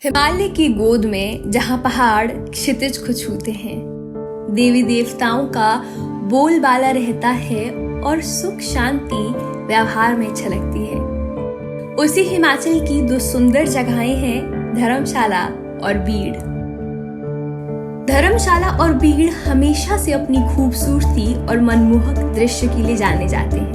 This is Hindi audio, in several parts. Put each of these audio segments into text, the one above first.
हिमालय की गोद में जहाँ पहाड़ क्षितिज को छूते हैं, देवी देवताओं का बोलबाला रहता है और सुख शांति व्यवहार में छलकती है। उसी हिमाचल की दो सुंदर जगहें हैं धर्मशाला और बीड़। धर्मशाला और बीड़ हमेशा से अपनी खूबसूरती और मनमोहक दृश्य के लिए जाने जाते हैं,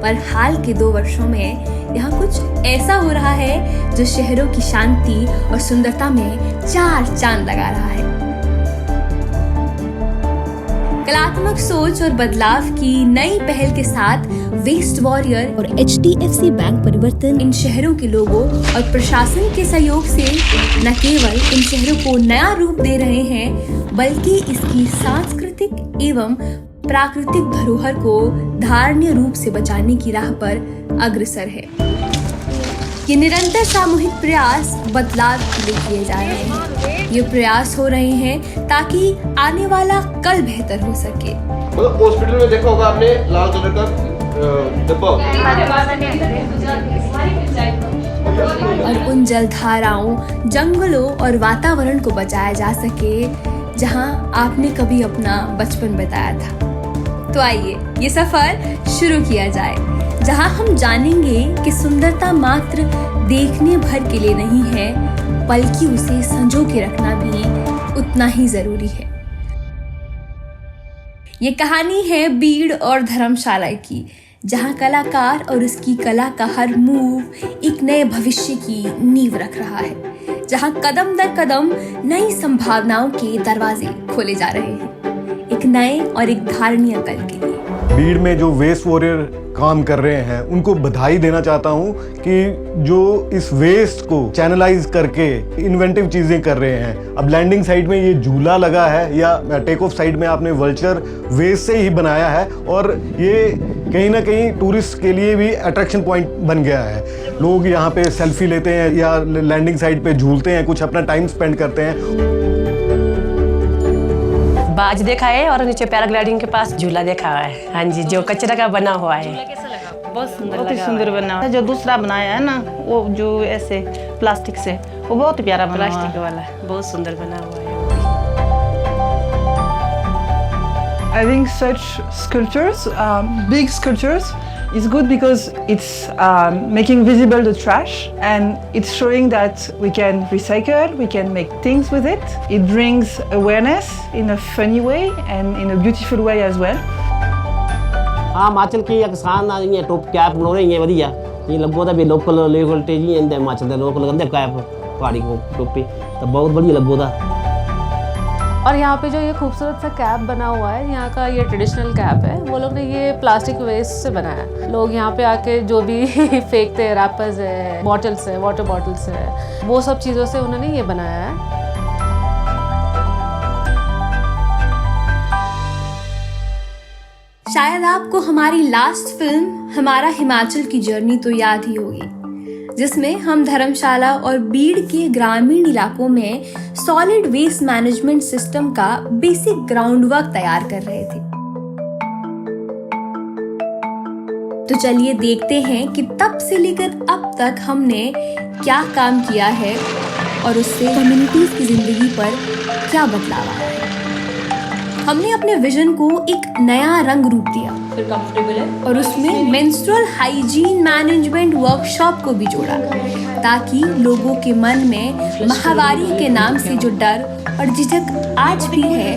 पर हाल के 2 वर्षों में यहाँ कुछ ऐसा हो रहा है जो शहरों की शांति और सुंदरता में 4 चांद लगा रहा है। कलात्मक सोच और बदलाव की नई पहल के साथ वेस्ट वॉरियर और HDFC बैंक परिवर्तन इन शहरों के लोगों और प्रशासन के सहयोग से न केवल इन शहरों को नया रूप दे रहे हैं, बल्कि इसकी सांस्कृतिक एवं प्राकृतिक धरोहर को धारणीय रूप से बचाने की राह पर अग्रसर है। ये निरंतर सामूहिक प्रयास बदलाव के लिए किए जा रहे हैं। ये प्रयास हो रहे हैं ताकि आने वाला कल बेहतर हो सके। मतलब हॉस्पिटल में देखा होगा आपने लाल कलर का डिब्बा, और उन जलधाराओं, जंगलों और वातावरण को बचाया जा सके जहां आपने कभी अपना बचपन बिताया था। तो आइए ये सफर शुरू किया जाए, जहां हम जानेंगे कि सुंदरता मात्र देखने भर के लिए नहीं है, बल्कि उसे संजो के रखना भी उतना ही जरूरी है। ये कहानी है बीड़ और धर्मशाला की, जहां कलाकार और उसकी कला का हर मूव एक नए भविष्य की नींव रख रहा है, जहां कदम दर कदम नई संभावनाओं के दरवाजे खोले जा रहे हैं, एक नए और एक धारणीय कल के लिए। बीड़ में जो वेस्ट वॉरियर काम कर रहे हैं उनको बधाई देना चाहता हूं कि जो इस वेस्ट को चैनलाइज करके इन्वेंटिव चीजें कर रहे हैं। अब लैंडिंग साइड में ये झूला लगा है या टेक ऑफ साइड में आपने वल्चर वेस्ट से ही बनाया है, और ये कहीं ना कहीं टूरिस्ट के लिए भी अट्रैक्शन पॉइंट बन गया है। लोग यहाँ पे सेल्फी लेते हैं या लैंडिंग साइड पे झूलते हैं, कुछ अपना टाइम स्पेंड करते हैं। बाज देखा है और नीचे पैराग्लाइडिंग के पास झूला देखा हुआ है। हाँ जी, जो कचरा का बना हुआ है। कैसा लगा? बहुत सुंदर बना है। जो दूसरा बनाया है ना, वो जो ऐसे प्लास्टिक से, वो बहुत प्यारा बना है। प्लास्टिक वाला बहुत सुंदर बना हुआ है। I think such sculptures, big sculptures, is good because it's making visible the trash and it's showing that we can recycle, we can make things with it. It brings awareness in a funny way and in a beautiful way as well. हाँ, हिमाचल की किसान आ रही टॉप कैप बना रही है वधिया। ये लगभग तो भी लोकल लेवल ते जी इंदे हिमाचल दे लोकल गंदे कैप पहाड़ी को टोपी तो बहुत बढ़िया लगभग। और यहाँ पे जो ये खूबसूरत सा कैप बना हुआ है, यहाँ का ये ट्रेडिशनल कैप है। वो लोग ने ये प्लास्टिक वेस्ट से बनाया है। लोग यहाँ पे आके जो भी फेंकते हैं, रैपर्स है, बॉटल्स है, वाटर बॉटल्स है, वो सब चीज़ों से उन्होंने ये बनाया है। शायद आपको हमारी लास्ट फिल्म हमारा हिमाचल की जर्नी तो याद ही होगी, जिसमें हम धर्मशाला और बीड़ के ग्रामीण इलाकों में सॉलिड वेस्ट मैनेजमेंट सिस्टम का बेसिक ग्राउंड वर्क तैयार कर रहे थे। तो चलिए देखते हैं कि तब से लेकर अब तक हमने क्या काम किया है और उससे कम्युनिटीज की जिंदगी पर क्या बदलाव आया है। हमने अपने विजन को एक नया रंग रूप दिया, फिर कंफर्टेबल है, और उसमें मेंस्ट्रुअल हाइजीन मैनेजमेंट वर्कशॉप को भी जोड़ा, ताकि लोगों के मन में माहवारी के नाम से जो डर और झिझक आज भी है,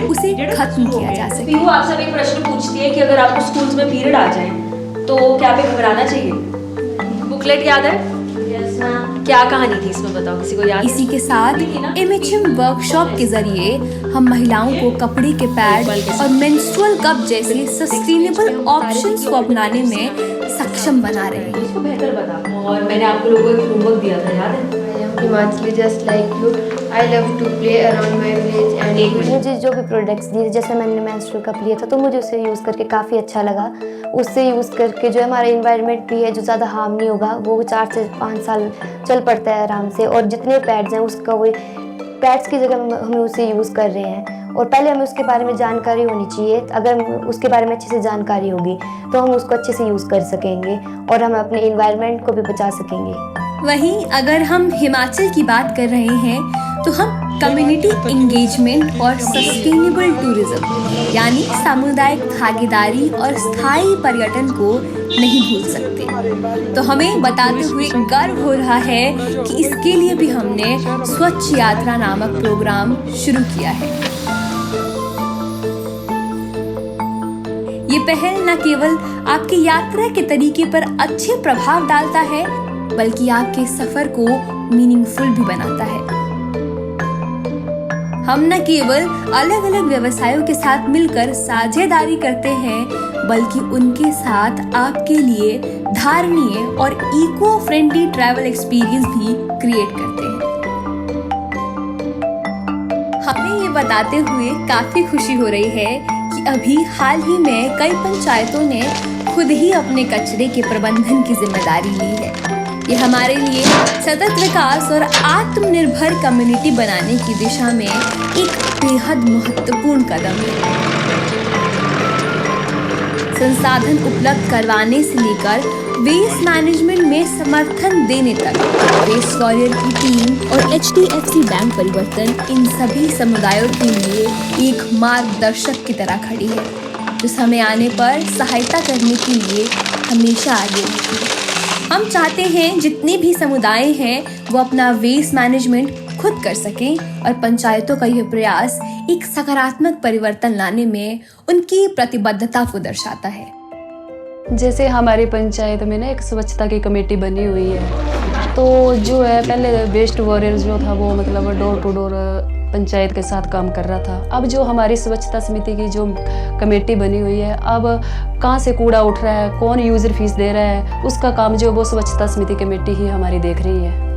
उसे खत्म किया जा सके। वो आपसे एक प्रश्न पूछती है कि अगर आपको स्कूल्स में पीरियड आ जाए तो क्या पे घबराना चाहिए? बुकलेट याद है? क्या कहानी थी इसमें, बताओ किसी को याद? इसी के साथ MHM वर्कशॉप के जरिए हम महिलाओं को कपड़े के पैड और मेंस्ट्रुअल कप जैसे सस्टेनेबल ऑप्शंस को अपनाने में सक्षम बना रहे हैं। इसको बेहतर बताओ। और मैंने आपको लोगों को एक होमवर्क दिया था, याद है? Himachali just like you, I love to play around my village and मुझे जो भी प्रोडक्ट्स दिए, जैसे मैंने मेंस्ट्रुअल कप लिया था तो मुझे उसे यूज़ करके काफ़ी अच्छा लगा। उससे यूज़ करके जो हमारा इन्वायरमेंट भी है, जो ज़्यादा हार्म नहीं होगा, वो 4 से 5 साल चल पड़ता है आराम से। और जितने पैड्स हैं उसका वो पैड्स की जगह हम उसे यूज़ कर रहे हैं, और पहले हमें उसके बारे में जानकारी होनी चाहिए। अगर उसके बारे में अच्छे से जानकारी होगी तो हम उसको अच्छे से यूज़ कर सकेंगे और हम अपने इन्वायरमेंट को भी बचा सकेंगे। वहीं अगर हम हिमाचल की बात कर रहे हैं तो हम कम्युनिटी एंगेजमेंट और सस्टेनेबल टूरिज्म यानी सामुदायिक भागीदारी और स्थायी पर्यटन को नहीं भूल सकते। तो हमें बताते हुए गर्व हो रहा है कि इसके लिए भी हमने स्वच्छ यात्रा नामक प्रोग्राम शुरू किया है। ये पहल न केवल आपकी यात्रा के तरीके पर अच्छे प्रभाव डालता है बल्कि आपके सफर को मीनिंगफुल भी बनाता है। हम न केवल अलग अलग व्यवसायों के साथ मिलकर साझेदारी करते हैं बल्कि उनके साथ आपके लिए धारणीय और इको फ्रेंडली ट्रैवल एक्सपीरियंस भी क्रिएट करते हैं। हमें ये बताते हुए काफी खुशी हो रही है कि अभी हाल ही में कई पंचायतों ने खुद ही अपने कचरे के प्रबंधन की जिम्मेदारी ली है। ये हमारे लिए सतत विकास और आत्मनिर्भर कम्युनिटी बनाने की दिशा में एक बेहद महत्वपूर्ण कदम है। संसाधन उपलब्ध करवाने से लेकर वेस्ट मैनेजमेंट में समर्थन देने तक वेस्ट वॉरियर की टीम और HDFC बैंक परिवर्तन इन सभी समुदायों के लिए एक मार्गदर्शक की तरह खड़ी है, जो समय आने पर सहायता करने के लिए हमेशा आगे रहती है। हम चाहते हैं जितने भी समुदाय हैं वो अपना वेस्ट मैनेजमेंट खुद कर सकें और पंचायतों का यह प्रयास एक सकारात्मक परिवर्तन लाने में उनकी प्रतिबद्धता को दर्शाता है। जैसे हमारी पंचायत में ना एक स्वच्छता की कमेटी बनी हुई है, तो जो है पहले वेस्ट वॉरियर जो था वो मतलब डोर टू डोर पंचायत के साथ काम कर रहा था। अब जो हमारी स्वच्छता समिति की जो कमेटी बनी हुई है, अब कहाँ से कूड़ा उठ रहा है, कौन यूज़र फीस दे रहा है, उसका काम जो वो स्वच्छता समिति कमेटी ही हमारी देख रही है।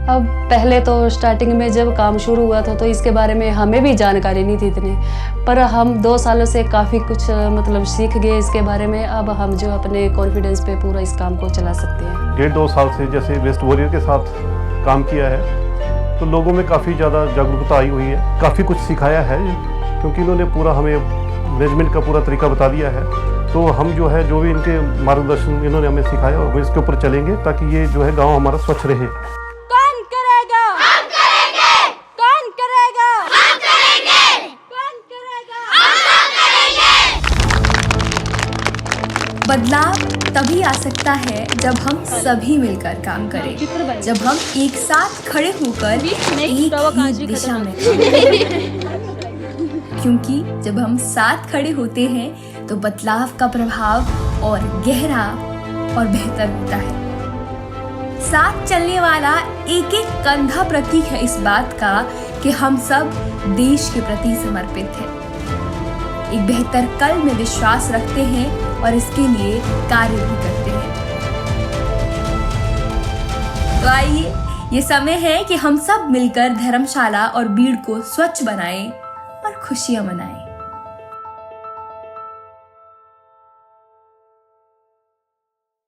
अब पहले तो स्टार्टिंग में जब काम शुरू हुआ था तो इसके बारे में हमें भी जानकारी नहीं थी इतनी, पर हम 2 सालों से काफ़ी कुछ मतलब सीख गए इसके बारे में। अब हम जो अपने कॉन्फिडेंस पे पूरा इस काम को चला सकते हैं। 1.5-2 साल से जैसे वेस्ट वॉरियर के साथ काम किया है तो लोगों में काफ़ी ज़्यादा जागरूकता आई हुई है, काफ़ी कुछ सिखाया है, क्योंकि इन्होंने पूरा हमें मैनेजमेंट का पूरा तरीका बता दिया है। तो हम जो है जो भी इनके मार्गदर्शन इन्होंने हमें सिखाया और इसके ऊपर चलेंगे ताकि ये जो है गाँव हमारा स्वच्छ रहे। कौन करेगा? हम करेंगे। कौन करेगा? हम करेंगे। कौन करेगा? हम करेंगे। बदलाव तभी आ सकता है जब हम सभी मिलकर काम करें, जब हम एक साथ खड़े होकर एक ही दिशा में क्योंकि जब हम साथ खड़े होते हैं तो बदलाव का प्रभाव और गहरा और बेहतर होता है। साथ चलने वाला एक एक कंधा प्रतीक है इस बात का कि हम सब देश के प्रति समर्पित हैं, एक बेहतर कल में विश्वास रखते हैं और इसके लिए कार्य भी करते हैं। तो आइए, ये समय है कि हम सब मिलकर धर्मशाला और बीड़ को स्वच्छ बनाएं और खुशियां मनाएं।